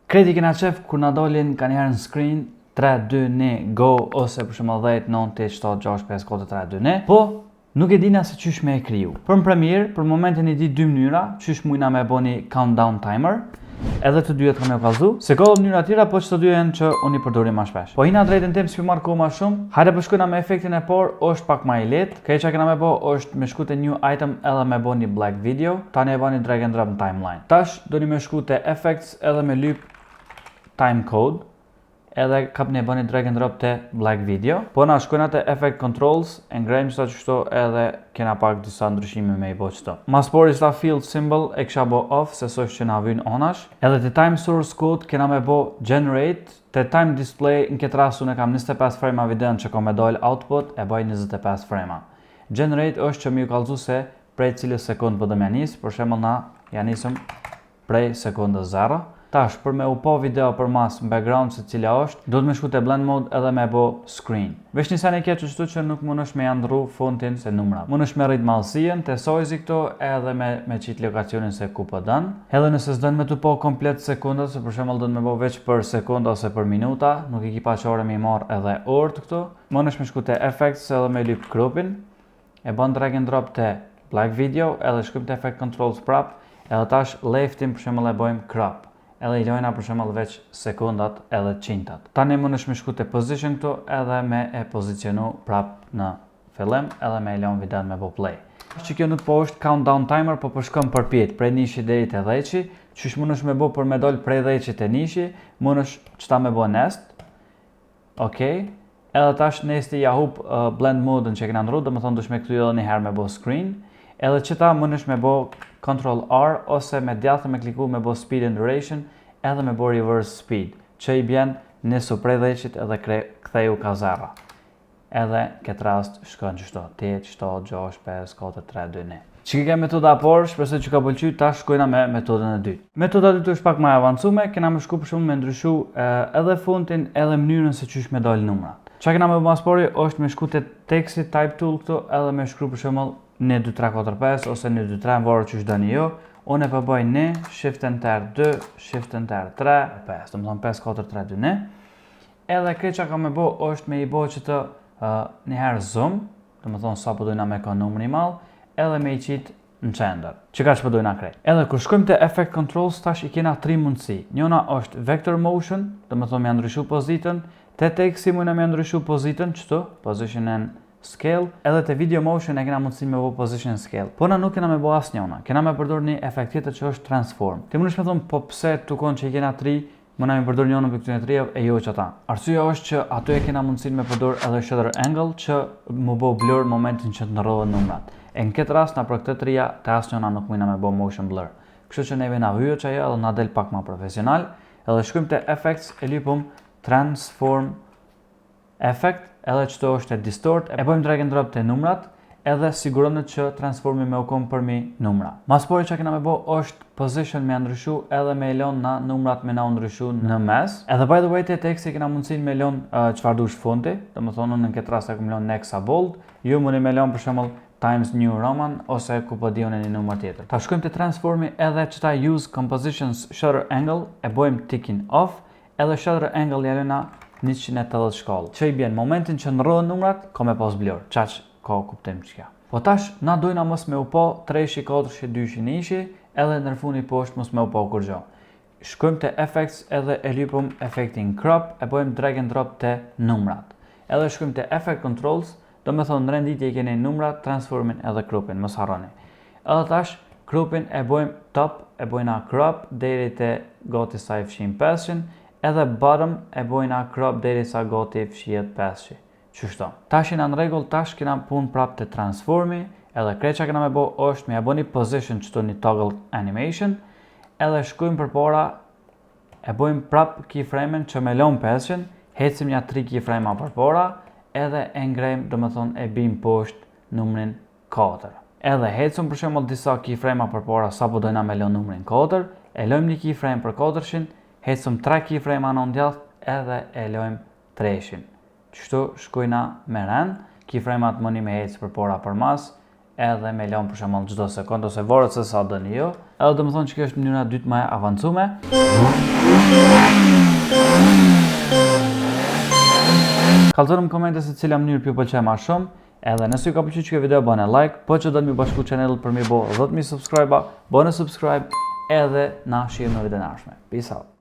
Kredi kena qef kur na dolin ka njerë në screen 3, 2, 1, go, ose për shumë 10, 9, 8, 7, 6, 5, 4, 3, 2, 1, po nuk e dina se qysh me e kriju. Për në premier, për momentin i di 2 mënyra, qysh mujna me bo një countdown timer, edhe të dyjet kam e kalzu, se ka mënyra tjera, po që të dyjen që unë i përdorim ma shpesh. Po hina drejtën tim s'pi marrë kohë ma shumë, hajde për shkojna me efektin e por, është pak ma i letë, këj që kena me bo është me shku te new item edhe me bo një black video, tani e bo një drag and drop në timeline. Tash, do një me shku te effects edhe me lyp time code, edhe kap një bëni drag and drop te black video. Po na shkojna te effect controls, e ngrejmë qëta qështo edhe kena pak disa ndryshime me i bo qëto. Mas por ishta field symbol e kësha bo off, se so është që na vynë onash. Edhe te time source code kena me bo generate, te time display në këtë rast unë kam 25 frame videon që ka me dojnë output, e boj 25 frame. Generate është që mi u kalzu se prej cilës sekund për dhe me njësë, për shemë na janisëm prej sekundës 0. Tash, për me u po video për mas në background se cila është, do të me shku te blend mode edhe me bo screen. Vesh një sen e keqë qështu që nuk mund është me jandru fontin se numrat. Mund është me rrit malsien, te sojzi këto edhe me qit lokacionin se ku për dënë. Edhe nëse s'dën me të po komplet sekundat, se për shemëll dën me bo veç për sekunda ose për minuta, nuk i ki pa qore me i marrë edhe orë të këto. Mund është me shku te effects edhe me lyp cropin, e ban drag and drop te black video, edhe shkym te effect controls prap, edhe tash leftin për shemëll e bojmë crop. Edhe i lojna për shemëll veç sekundat edhe qintat. Tani mund është me shku te position këto edhe me e pozicionu prap në fillim edhe me e lojnë videon me bo play. Që kjo nuk po është countdown timer, po përshkëm për pjetë prej nishi deri te dheqi, qysh mund është me bo për me dollë prej dheqi te nishi, mund është qëta me bo nest. Okej. Edhe tash nesti ja hup blend mode në që këna ndru, dhe më thonë dush me këtu edhe një herë me bo screen. Edhe qëta mund është me bo Ctrl R ose me djathë me kliku me bo speed and duration edhe me bo reverse speed që i bjen nisu prej dheqit edhe ktheju ka zera. Edhe këtë rast shkën qështo 8, 7, 6, 5, 4, 3, 2, 1. Që ke metoda por, shpresoj që ka pëlqy, tash shkojna me metodën e dytë. Metoda dytë është pak më e avancume, kena me shku për shumë me ndryshu edhe fontin edhe mënyrën se qysh me dal numrat. Qa kena me maspori është me shku te texti type tool këto edhe me shkru për shumë 1, 2, 3, 4, 5 ose 1, 2, 3 në varë që shdani jo. Unë e përboj 1, shift enter 2, shift enter 3, 5, të më thonë 5, 4, 3, 2, 1. Edhe këtë që ka me bo është me i bo që të njëherë zoom, të më thonë sa përdojna me ka numëri malë, edhe me i qitë në qender, që ka që përdojna krejt. Edhe kër shkojmë të effect controls, tash i kena 3 mundësi. Njona është vector motion, të më thonë me ndryshu pozitën, te texti mujna me ndryshu pozitën, qëtu, position and scale, edhe te video motion e kena mundësi me bo position and scale. Po na nuk kena me bo as njona, kena me përdor një efekt tjetër që është transform. Ti mundesh me thonë, po pse të konë që i kena 3, mëna me përdor njona për këtune 3 e jo që ata. Arsyeja është që ato e kena mundësi me përdor edhe shutter angle që mu bo blur momentin që të ndërrodhen numrat. E në këtë rast, na për këtë 3-ja, te as njona nuk mujna me bo motion blur. Kështu që neve na hyjo që ajo edhe na del pak ma profesional, edhe shkojmë te effects e lypum transform effect, edhe qëto është e distort, e bojmë drag and drop të numrat, edhe siguronët që transformi me u kom përmi numra. Maspori që kena me bo është position me ndryshu edhe me elon na numrat me na ndryshu në mes. Edhe by the way te teksti kena mundësin me elon qëfar dush fonti, dhe më thonë në këtë rast e kom elon nexa bold, ju mundi me elon për shembull Times New Roman ose ku po dione një numër tjetër. Ta shkojmë te transformi edhe qëta use compositions shutter angle, e bojmë ticking off, edhe shutter angle jelena 180 shkallë. Që i bjen momentin që ndërrodhen numrat, ka me pas blur. Qaq ka kuptim që kja. Po tash, na dojna mos me u po 3, 4, 2, 1, edhe në funi poshtë mos me u po kur gjo. Shkojmë te effects edhe e lypëm effectin crop, e bojmë drag and drop te numrat. Edhe shkojmë te effect controls, do me thonë në renditje i keni numrat, transformin edhe cropin, mos harroni. Edhe tash, cropin e bojmë top, e bojna crop, deri te gati sa i fshim 500, edhe bottom e bojna crop deri sa gati fshihet 500. Qështo. Tash jena në regull, tash kena pun prap të transformi, edhe krejt që kena me bo është me aboni position qëto një toggle animation, edhe shkujmë për para, e bojmë prap keyframe-en që me lom 500, hecim një 3 keyframe-a për para, edhe e ngrejmë, do me thonë, e bim poshtë numrin 4. Edhe hecim për shembull disa keyframe-a për para sa po dojna me lom numrin 4, e lojmë një keyframe për 400, hecim 3 keyframe-a në ndjath, edhe e lojmë 300. Qështu shkojna me ren, keyframe-at mëni me hecë për para për mas, edhe me lënë për shembull çdo sekond ose varet se sa doni ju. Edhe do të thonë që kjo është mënyra e dytë më e avancuar. Kallëzoni në komente se cila mënyrë ju pëlqen më shumë. Edhe nëse ju ka pëlqyer kjo video, bëni like, po që do të më bashku channelit për më bë 10.000 subscribe, bëni subscribe edhe na shihemi në videon e ardhshme. Peace out.